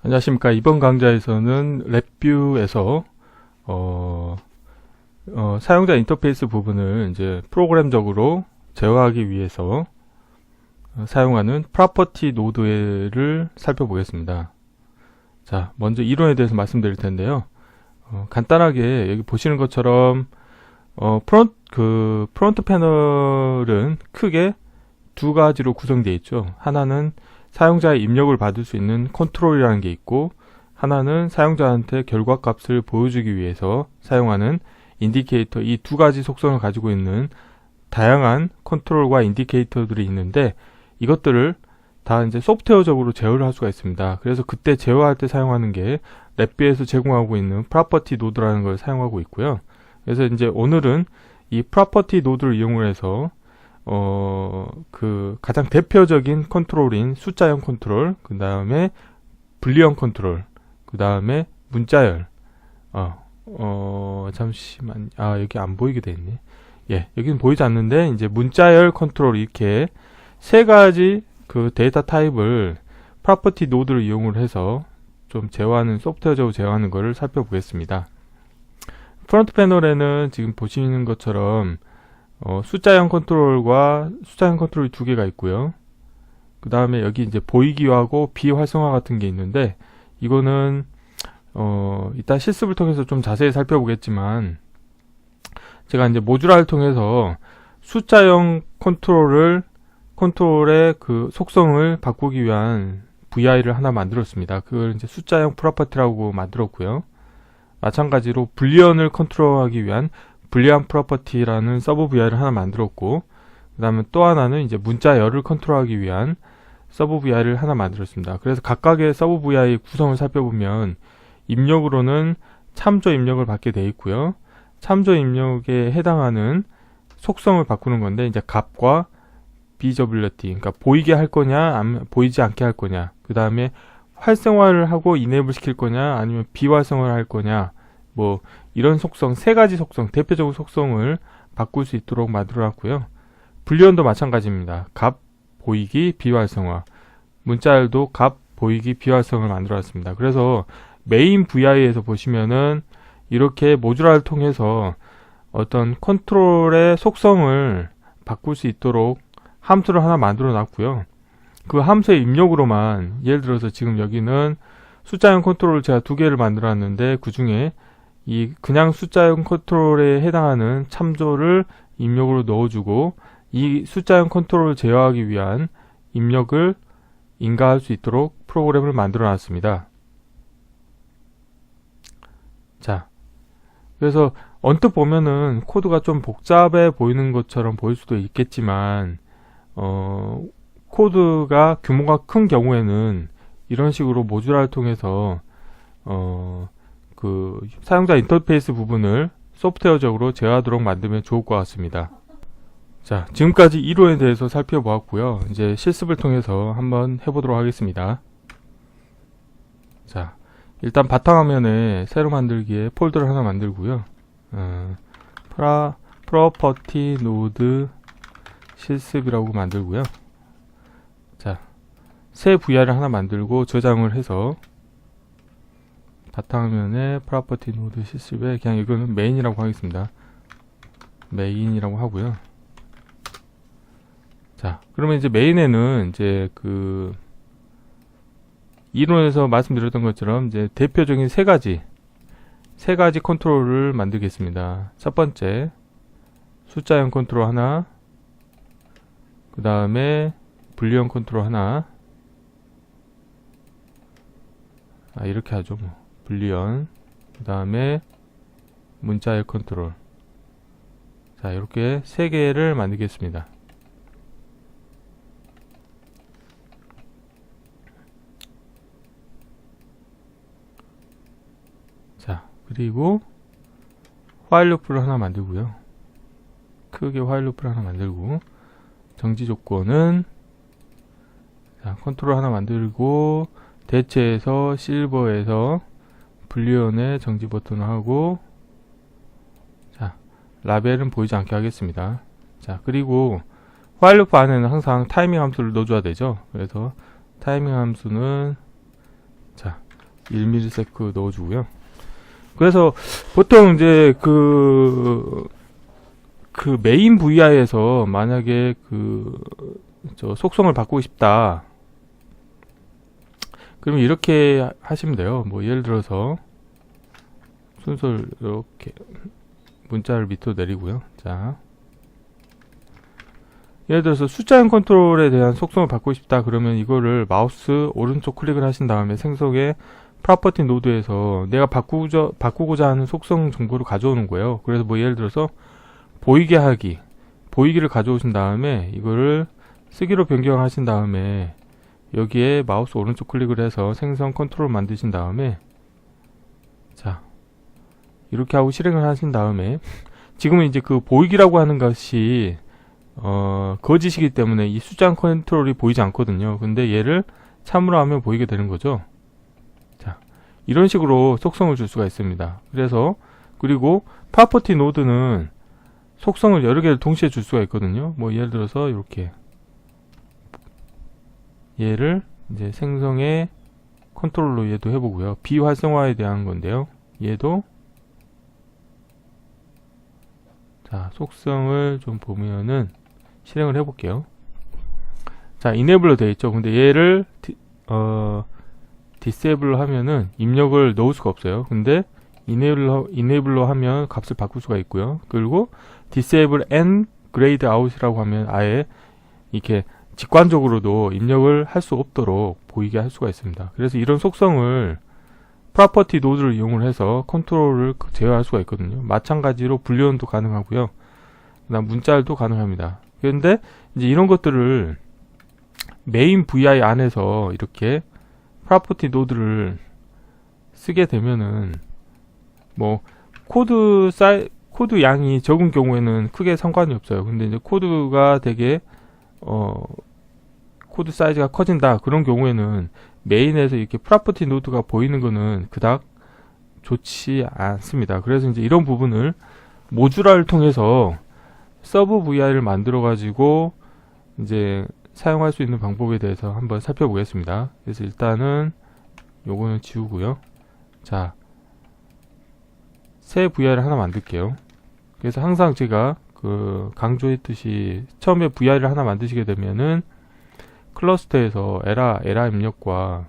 안녕하십니까. 이번 강좌에서는 랩뷰에서 사용자 인터페이스 부분을 이제 프로그램적으로 제어하기 위해서 사용하는 프로퍼티 노드를 살펴보겠습니다. 자, 먼저 이론에 대해서 말씀드릴 텐데요. 간단하게 여기 보시는 것처럼 프론트 패널은 크게 두 가지로 구성되어 있죠. 하나는 사용자의 입력을 받을 수 있는 컨트롤이라는 게 있고, 하나는 사용자한테 결과값을 보여주기 위해서 사용하는 인디케이터, 이 두 가지 속성을 가지고 있는 다양한 컨트롤과 인디케이터들이 있는데, 이것들을 다 이제 소프트웨어적으로 제어를 할 수가 있습니다. 그래서 그때 제어할 때 사용하는 게 랩뷰에서 제공하고 있는 프로퍼티 노드라는 걸 사용하고 있고요. 그래서 이제 오늘은 이 프로퍼티 노드를 이용을 해서 가장 대표적인 컨트롤인 숫자형 컨트롤, 그 다음에 분리형 컨트롤, 그 다음에 문자열, 잠시만, 여기 안 보이게 돼 있네. 예, 여기는 보이지 않는데, 이제 문자열 컨트롤, 이렇게 세 가지 그 데이터 타입을 프로퍼티 노드를 이용을 해서 좀 제어하는, 소프트웨어적으로 제어하는 것을 살펴보겠습니다. 프론트 패널에는 지금 보시는 것처럼 숫자형 컨트롤과 숫자형 컨트롤이 두 개가 있고요. 그 다음에 여기 이제 보이기하고 비활성화 같은 게 있는데, 이거는 이따 실습을 통해서 좀 자세히 살펴보겠지만, 제가 이제 모듈화를 통해서 숫자형 컨트롤의 그 속성을 바꾸기 위한 VI를 하나 만들었습니다. 그걸 이제 숫자형 프로퍼티라고 만들었고요. 마찬가지로 불리언을 컨트롤하기 위한 불리한 프로퍼티라는 서브 VI를 하나 만들었고, 그 다음에 또 하나는 이제 문자열을 컨트롤하기 위한 서브 VI를 하나 만들었습니다. 그래서 각각의 서브 VI 구성을 살펴보면 입력으로는 참조 입력을 받게 되어 있고요. 참조 입력에 해당하는 속성을 바꾸는 건데, 이제 값과 비저빌리티, 그러니까 보이게 할 거냐, 아니면 보이지 않게 할 거냐, 그 다음에 활성화를 하고 이네이블 시킬 거냐, 아니면 비활성화를 할 거냐, 뭐 이런 속성, 세 가지 속성, 대표적인 속성을 바꿀 수 있도록 만들어놨고요. 불리언도 마찬가지입니다. 값, 보이기, 비활성화. 문자열도 값, 보이기, 비활성화를 만들어놨습니다. 그래서 메인 VI에서 보시면은 이렇게 모듈화를 통해서 어떤 컨트롤의 속성을 바꿀 수 있도록 함수를 하나 만들어 놨고요. 그 함수의 입력으로만, 예를 들어서 지금 여기는 숫자형 컨트롤을 제가 두 개를 만들어 놨는데, 그 중에 이 그냥 숫자형 컨트롤에 해당하는 참조를 입력으로 넣어주고, 이 숫자형 컨트롤을 제어하기 위한 입력을 인가할 수 있도록 프로그램을 만들어 놨습니다. 자, 그래서 언뜻 보면은 코드가 좀 복잡해 보이는 것처럼 보일 수도 있겠지만, 코드가 규모가 큰 경우에는 이런 식으로 모듈화를 통해서 그 사용자 인터페이스 부분을 소프트웨어적으로 제어하도록 만들면 좋을 것 같습니다. 자, 지금까지 이론에 대해서 살펴보았고요. 이제 실습을 통해서 한번 해보도록 하겠습니다. 자, 일단 바탕화면에 새로 만들기에 폴더를 하나 만들고요. 프로퍼티 노드 실습이라고 만들고요. 자, 새 VI를 하나 만들고 저장을 해서 바탕화면에 프로퍼티 노드 실습에 그냥 이거는 메인이라고 하겠습니다. 메인이라고 하고요. 자, 그러면 이제 메인에는 이제 그 이론에서 말씀드렸던 것처럼 이제 대표적인 세 가지 컨트롤을 만들겠습니다. 첫 번째, 숫자형 컨트롤 하나, 그 다음에 분리형 컨트롤 하나, 이렇게 하죠, 뭐. 분리형, 그 다음에 문자열 컨트롤. 자, 이렇게 세 개를 만들겠습니다. 자, 그리고 화일 루프를 하나 만들고요. 크게 화일 루프를 하나 만들고, 정지 조건은, 자, 컨트롤 하나 만들고, 대체에서 실버에서 불리언에 정지 버튼을 하고, 자, 라벨은 보이지 않게 하겠습니다. 자, 그리고 화일 루프 안에는 항상 타이밍 함수를 넣어줘야 되죠. 그래서 타이밍 함수는, 자, 1ms 넣어주고요. 그래서 보통 이제 그 메인 VI에서 만약에 저 속성을 바꾸고 싶다. 그러면 이렇게 하시면 돼요. 뭐 예를 들어서 순서를 이렇게 문자를 밑으로 내리고요. 자, 예를 들어서 숫자형 컨트롤에 대한 속성을 바꾸고 싶다. 그러면 이거를 마우스 오른쪽 클릭을 하신 다음에 생성의 프로퍼티 노드에서 내가 바꾸고자 하는 속성 정보를 가져오는 거예요. 그래서 뭐 예를 들어서 보이게 하기, 보이기를 가져오신 다음에 이거를 쓰기로 변경하신 다음에 여기에 마우스 오른쪽 클릭을 해서 생성 컨트롤 만드신 다음에 자, 이렇게 하고 실행을 하신 다음에 지금은 이제 그 보이기라고 하는 것이 거짓이기 때문에 이 숫자 컨트롤이 보이지 않거든요. 근데 얘를 참으로 하면 보이게 되는 거죠. 자, 이런 식으로 속성을 줄 수가 있습니다. 그리고 프로퍼티 노드는 속성을 여러 개를 동시에 줄 수가 있거든요. 뭐 예를 들어서 이렇게 얘를 이제 생성의 컨트롤로 얘도 해보고요. 비활성화에 대한 건데요. 얘도 자, 속성을 좀 보면은 실행을 해볼게요. 자, enable로 되어 있죠. 근데 얘를 disable 하면은 입력을 넣을 수가 없어요. 근데 enable로 하면 값을 바꿀 수가 있고요. 그리고 disable and grayed out이라고 하면 아예 이렇게 직관적으로도 입력을 할 수 없도록 보이게 할 수가 있습니다. 그래서 이런 속성을 프로퍼티 노드를 이용을 해서 컨트롤을 제어할 수가 있거든요. 마찬가지로 불리언도 가능하고요. 그다음 문자열도 가능합니다. 그런데 이제 이런 것들을 메인 VI 안에서 이렇게 프로퍼티 노드를 쓰게 되면은 뭐 코드 양이 적은 경우에는 크게 상관이 없어요. 근데 이제 코드가 되게 코드 사이즈가 커진다. 그런 경우에는 메인에서 이렇게 프로퍼티 노드가 보이는 거는 그닥 좋지 않습니다. 그래서 이제 이런 부분을 모듈화를 통해서 서브 VI를 만들어 가지고 이제 사용할 수 있는 방법에 대해서 한번 살펴보겠습니다. 그래서 일단은 요거는 지우고요. 자, 새 VI를 하나 만들게요. 그래서 항상 제가 강조했듯이 처음에 VI를 하나 만드시게 되면은 클러스터에서 에라 입력과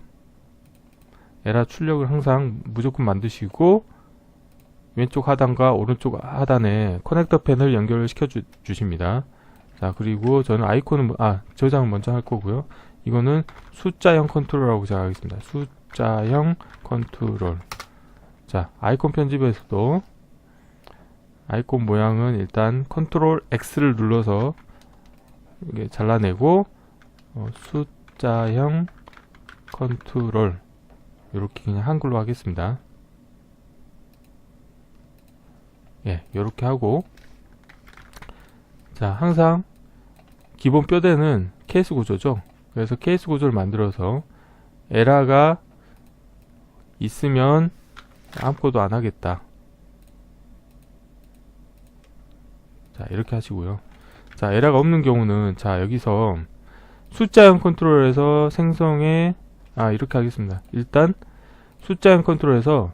에라 출력을 항상 무조건 만드시고 왼쪽 하단과 오른쪽 하단에 커넥터 펜을 연결을 시켜 주십니다. 자, 그리고 저는 아이콘은 저장을 먼저 할 거고요. 이거는 숫자형 컨트롤이라고 제가 하겠습니다. 숫자형 컨트롤. 자, 아이콘 편집에서도 아이콘 모양은 일단 컨트롤 X를 눌러서 이게 잘라내고 숫자형 컨트롤 이렇게 그냥 한글로 하겠습니다. 예, 이렇게 하고 자, 항상 기본 뼈대는 케이스 구조죠. 그래서 케이스 구조를 만들어서 에러가 있으면 아무것도 안 하겠다. 자, 이렇게 하시고요. 자, 에러가 없는 경우는 자, 여기서 숫자형 컨트롤에서 생성에 이렇게 하겠습니다. 일단 숫자형 컨트롤에서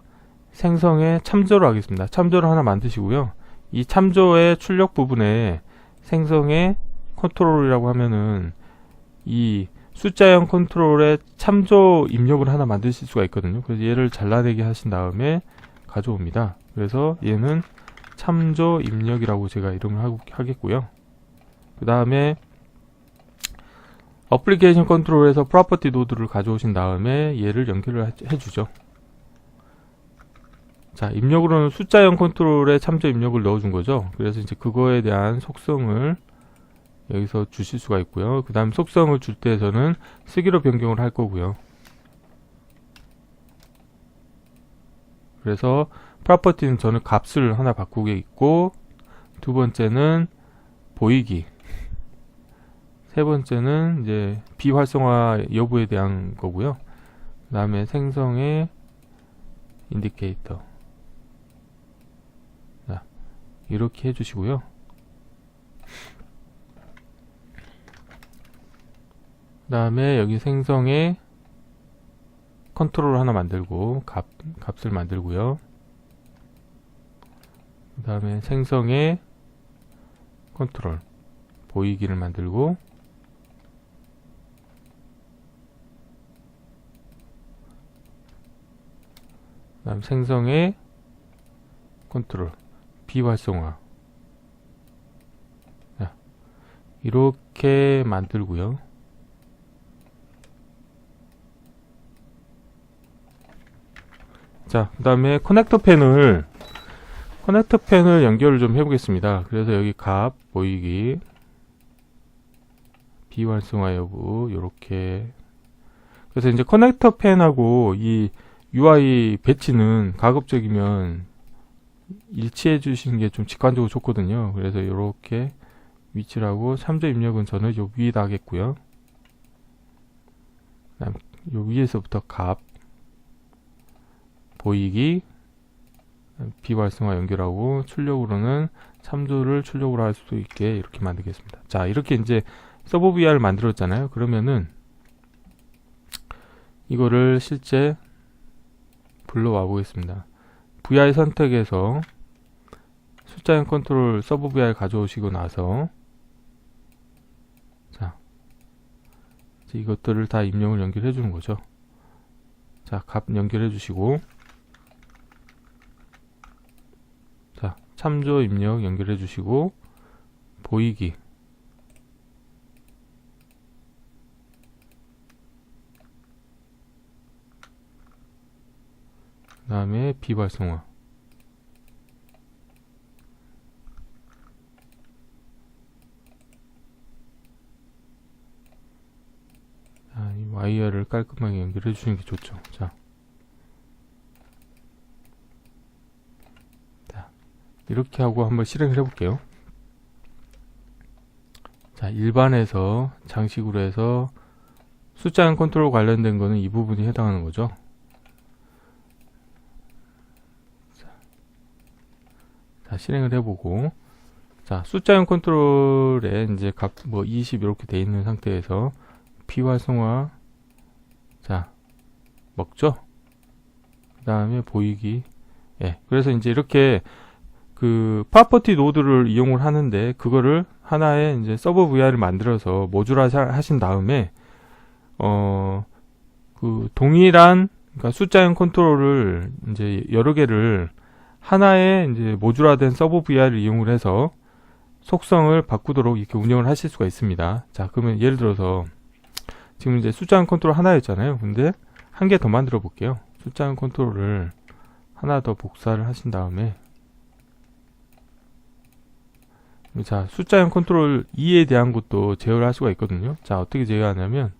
생성에 참조를 하겠습니다. 참조를 하나 만드시고요. 이 참조의 출력 부분에 생성의 컨트롤이라고 하면은 이 숫자형 컨트롤의 참조 입력을 하나 만드실 수가 있거든요. 그래서 얘를 잘라내게 하신 다음에 가져옵니다. 그래서 얘는 참조 입력이라고 제가 이름을 하겠고요. 그 다음에 어플리케이션 컨트롤에서 프로퍼티 노드를 가져오신 다음에 얘를 연결을 해주죠. 자, 입력으로는 숫자형 컨트롤에 참조 입력을 넣어준 거죠. 그래서 이제 그거에 대한 속성을 여기서 주실 수가 있고요. 그 다음 속성을 줄 때 저는 쓰기로 변경을 할 거고요. 그래서 프로퍼티는 저는 값을 하나 바꾸게 있고, 두 번째는 보이기, 세 번째는 이제 비활성화 여부에 대한 거고요. 그 다음에 생성의 인디케이터. 자, 이렇게 해주시고요. 그 다음에 여기 생성의 컨트롤 하나 만들고 값을 만들고요. 그 다음에 생성의 컨트롤 보이기를 만들고, 그 다음 생성의 컨트롤 비활성화, 이렇게 만들고요. 자, 그 다음에 커넥터 펜을 연결을 좀 해보겠습니다. 그래서 여기 값 보이기 비활성화 여부 요렇게. 그래서 이제 커넥터 펜하고 이 UI 배치는 가급적이면 일치해 주시는 게 좀 직관적으로 좋거든요. 그래서 요렇게 위치를 하고, 참조 입력은 저는 요 위에다 하겠고요. 그다음 요 위에서부터 값 보이기 비활성화 연결하고, 출력으로는 참조를 출력으로 할 수 있게 이렇게 만들겠습니다. 자, 이렇게 이제 서버 VR을 만들었잖아요. 그러면은 이거를 실제 불러와 보겠습니다. VR 선택에서 숫자형 컨트롤 서버 VR 가져오시고 나서, 자, 이것들을 다 입력을 연결해 주는 거죠. 자, 값 연결해 주시고, 자, 참조 입력 연결해 주시고, 보이기 그 다음에 비활성화, 자, 이 와이어를 깔끔하게 연결해 주시는 게 좋죠. 자, 이렇게 하고 한번 실행을 해 볼게요. 자, 일반에서 장식으로 해서 숫자형 컨트롤 관련된 거는 이 부분이 해당하는 거죠. 자, 실행을 해보고, 자, 숫자형 컨트롤에 이제 값 뭐 20 이렇게 돼 있는 상태에서 비활성화, 자, 먹죠. 그 다음에 보이기. 예, 그래서 이제 이렇게 그 프로퍼티 노드를 이용을 하는데, 그거를 하나의 이제 서버 VR을 만들어서 모듈화 하신 다음에 그 동일한, 그러니까 숫자형 컨트롤을 이제 여러 개를 하나의 이제 모듈화된 서버 VR을 이용을 해서 속성을 바꾸도록 이렇게 운영을 하실 수가 있습니다. 자, 그러면 예를 들어서 지금 이제 숫자형 컨트롤 하나였잖아요. 근데 한 개 더 만들어 볼게요. 숫자형 컨트롤을 하나 더 복사를 하신 다음에, 자, 숫자형 컨트롤 2에 대한 것도 제어를 할 수가 있거든요. 자, 어떻게 제어하냐면,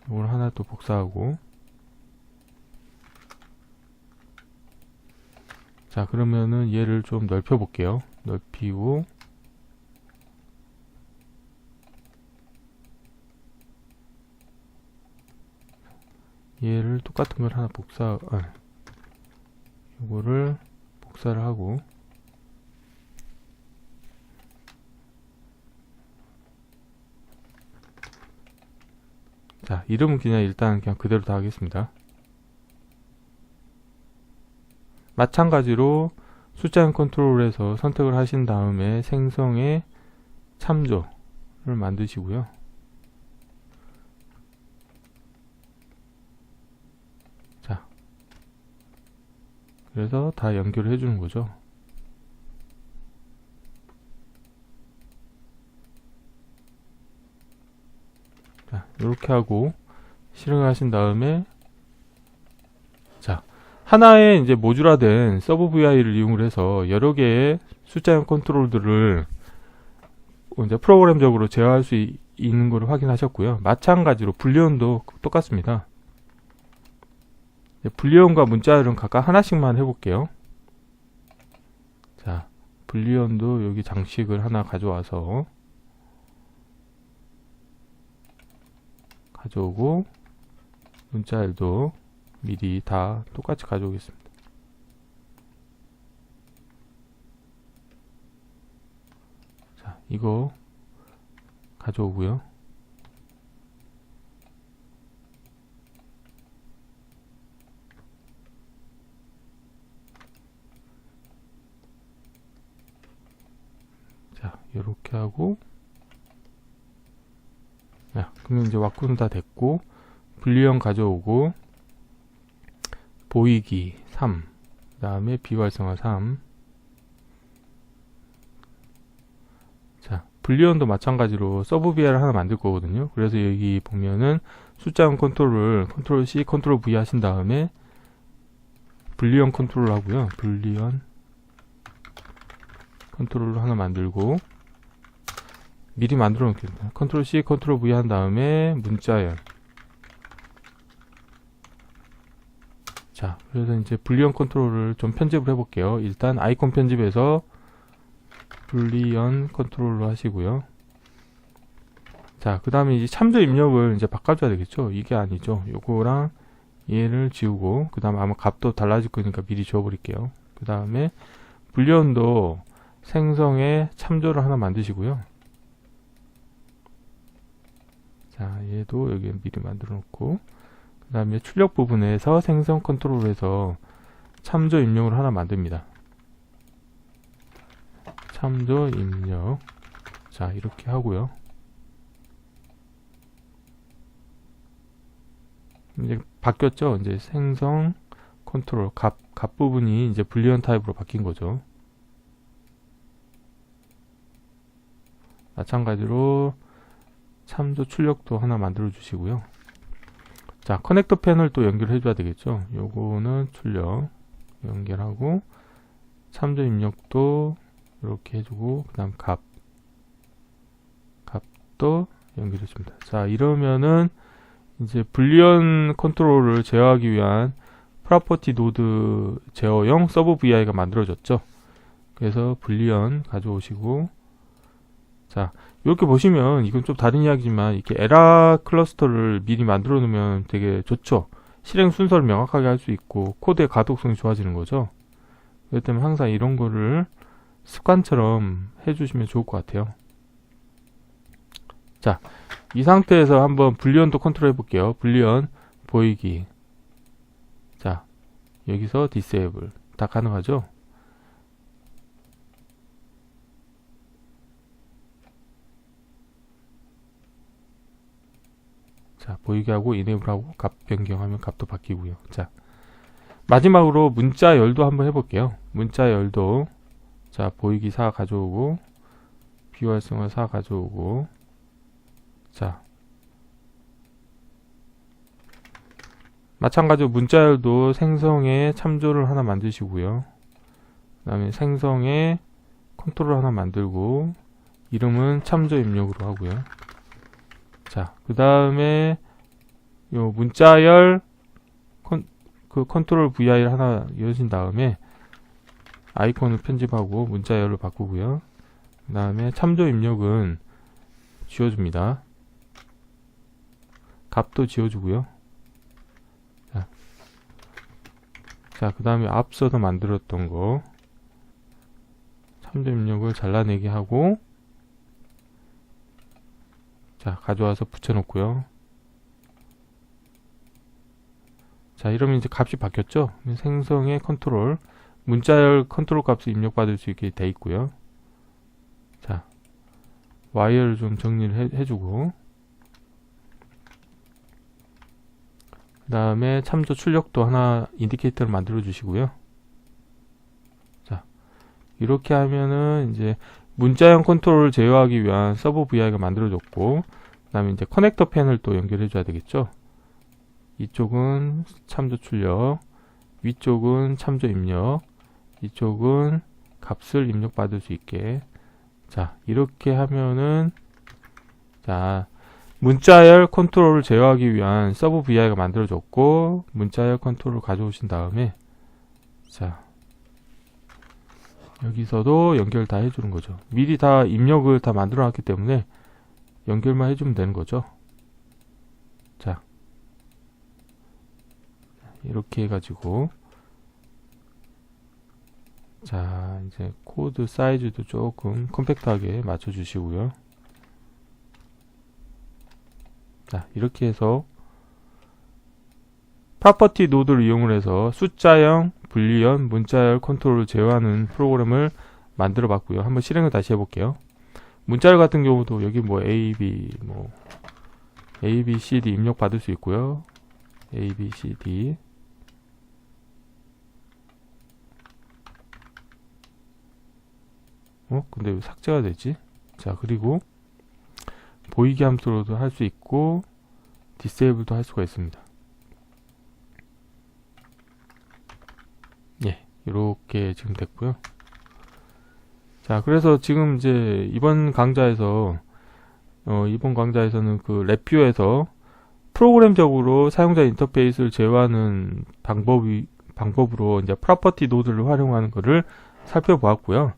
이걸 하나 또 복사하고, 자, 그러면은 얘를 좀 넓혀 볼게요. 넓히고, 얘를 똑같은 걸 하나 요거를 복사를 하고, 자, 이름은 그냥 일단 그냥 그대로 다 하겠습니다. 마찬가지로 숫자형 컨트롤에서 선택을 하신 다음에 생성의 참조를 만드시고요. 자, 그래서 다 연결을 해주는 거죠. 자, 이렇게 하고 실행을 하신 다음에, 자, 하나의 이제 모듈화된 서버 VI를 이용을 해서 여러 개의 숫자형 컨트롤들을 이제 프로그램적으로 제어할 수 있는 것을 확인하셨고요. 마찬가지로 불리언도 똑같습니다. 불리언과 문자열은 각각 하나씩만 해볼게요. 자, 불리언도 여기 장식을 하나 가져와서 가져오고, 문자열도 미리 다 똑같이 가져오겠습니다. 자, 이거 가져오고요. 자, 이렇게 하고, 자, 그러면 이제 왁구는 다 됐고, 분리형 가져오고, 보이기 3, 그 다음에 비활성화 3. 자, 분리형도 마찬가지로 서브 VI를 하나 만들 거거든요. 그래서 여기 보면은 숫자형 컨트롤을 컨트롤 C, 컨트롤 V 하신 다음에 분리형 컨트롤 하고요. 분리형 컨트롤을 하나 만들고, 미리 만들어 놓겠습니다. 컨트롤 C, 컨트롤 V 한 다음에 문자열. 자, 그래서 이제 분리형 컨트롤을 좀 편집을 해볼게요. 일단 아이콘 편집에서 분리형 컨트롤로 하시고요. 자, 그 다음에 이제 참조 입력을 이제 바꿔줘야 되겠죠. 이게 아니죠. 요거랑 얘를 지우고, 그 다음에 아마 값도 달라질 거니까 미리 지워버릴게요. 그 다음에 분리형도 생성에 참조를 하나 만드시고요. 자, 얘도 여기 미리 만들어 놓고, 그 다음에 출력 부분에서 생성 컨트롤에서 참조 입력을 하나 만듭니다. 참조 입력. 자, 이렇게 하고요. 이제 바뀌었죠. 이제 생성 컨트롤 값 부분이 이제 불리언 타입으로 바뀐 거죠. 마찬가지로 참조 출력도 하나 만들어 주시고요. 자, 커넥터 패널 또 연결해 줘야 되겠죠. 요거는 출력 연결하고, 참조 입력도 이렇게 해주고, 그 다음 값도 연결해 줍니다. 자, 이러면은 이제 불리언 컨트롤을 제어하기 위한 프로퍼티 노드 제어형 서브 VI가 만들어졌죠. 그래서 불리언 가져오시고, 자, 이렇게 보시면 이건 좀 다른 이야기지만, 이렇게 에라 클러스터를 미리 만들어 놓으면 되게 좋죠. 실행 순서를 명확하게 할 수 있고 코드의 가독성이 좋아지는 거죠. 그렇기 때문에 항상 이런 거를 습관처럼 해주시면 좋을 것 같아요. 자, 이 상태에서 한번 불리언도 컨트롤 해볼게요. 불리언 보이기. 자, 여기서 디세이블 다 가능하죠. 자, 보이게 하고 이네이블 하고 값 변경하면 값도 바뀌고요. 자, 마지막으로 문자 열도 한번 해볼게요. 문자 열도, 자, 보이기 4 가져오고, 비활성화 4 가져오고, 자, 마찬가지로 문자열도 생성에 참조를 하나 만드시고요. 그 다음에 생성에 컨트롤 하나 만들고, 이름은 참조 입력으로 하고요. 자, 그 다음에 요 문자열 컨트롤 VI를 하나 여신 다음에 아이콘을 편집하고 문자열로 바꾸고요. 그 다음에 참조 입력은 지워줍니다. 값도 지워주고요. 자, 그 다음에 앞서서 만들었던 거 참조 입력을 잘라내기 하고, 자, 가져와서 붙여놓고요. 자, 이러면 이제 값이 바뀌었죠. 생성의 컨트롤, 문자열 컨트롤 값을 입력받을 수 있게 돼 있고요. 자, 와이어를 좀 정리를 해주고, 그 다음에 참조 출력도 하나 인디케이터를 만들어 주시고요. 자, 이렇게 하면은 이제 문자형 컨트롤을 제어하기 위한 서브 VI가 만들어졌고, 그 다음에 이제 커넥터 패널 또 연결해 줘야 되겠죠. 이쪽은 참조 출력, 위쪽은 참조 입력, 이쪽은 값을 입력받을 수 있게. 자, 이렇게 하면은, 자, 문자열 컨트롤을 제어하기 위한 서브 VI가 만들어졌고, 문자열 컨트롤을 가져오신 다음에, 자, 여기서도 연결 다 해주는 거죠. 미리 다 입력을 다 만들어 놨기 때문에 연결만 해주면 되는 거죠. 자, 이렇게 해가지고, 자, 이제 코드 사이즈도 조금 컴팩트하게 맞춰 주시고요. 자, 이렇게 해서 프로퍼티 노드를 이용을 해서 숫자형, 불리언, 문자열 컨트롤을 제어하는 프로그램을 만들어 봤고요. 한번 실행을 다시 해볼게요. 문자열 같은 경우도 여기 뭐 A, B, 뭐 A, B, C, D 입력 받을 수 있고요. A, B, C, D. 근데 왜 삭제가 되지? 자, 그리고 보이기 함수로도 할 수 있고 디세이블도 할 수가 있습니다. 예, 이렇게 지금 됐고요. 자, 그래서 지금 이제 이번 강좌에서는 그 랩뷰에서 프로그램적으로 사용자 인터페이스를 제어하는 방법으로 이제 프로퍼티 노드를 활용하는 것을 살펴보았고요.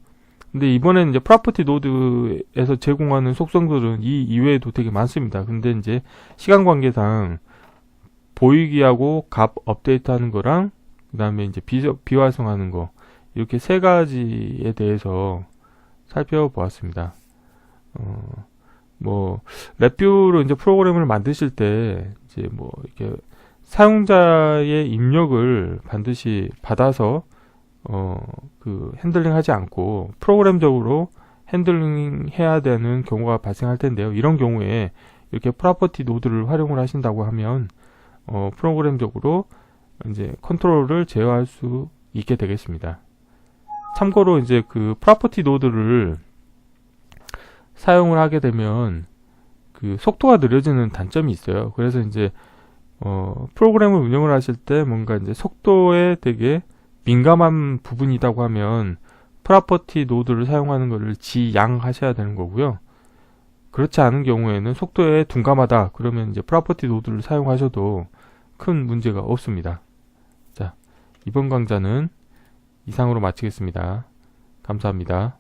근데 이번에는 이제 프로퍼티 노드에서 제공하는 속성들은 이 이외에도 되게 많습니다. 근데 이제 시간 관계상 보이기하고 값 업데이트하는 거랑 그 다음에 이제 비활성하는 거 이렇게 세 가지에 대해서 살펴보았습니다. 뭐 랩뷰로 이제 프로그램을 만드실 때 이제 뭐 이렇게 사용자의 입력을 반드시 받아서 그 핸들링 하지 않고 프로그램적으로 핸들링 해야 되는 경우가 발생할 텐데요. 이런 경우에 이렇게 프로퍼티 노드를 활용을 하신다고 하면 프로그램적으로 이제 컨트롤을 제어할 수 있게 되겠습니다. 참고로 이제 그 프로퍼티 노드를 사용을 하게 되면 그 속도가 느려지는 단점이 있어요. 그래서 이제 프로그램을 운영을 하실 때 뭔가 이제 속도에 되게 민감한 부분이라고 하면 프로퍼티 노드를 사용하는 것을 지양하셔야 되는 거고요. 그렇지 않은 경우에는 속도에 둔감하다 그러면 이제 프로퍼티 노드를 사용하셔도 큰 문제가 없습니다. 자, 이번 강좌는 이상으로 마치겠습니다. 감사합니다.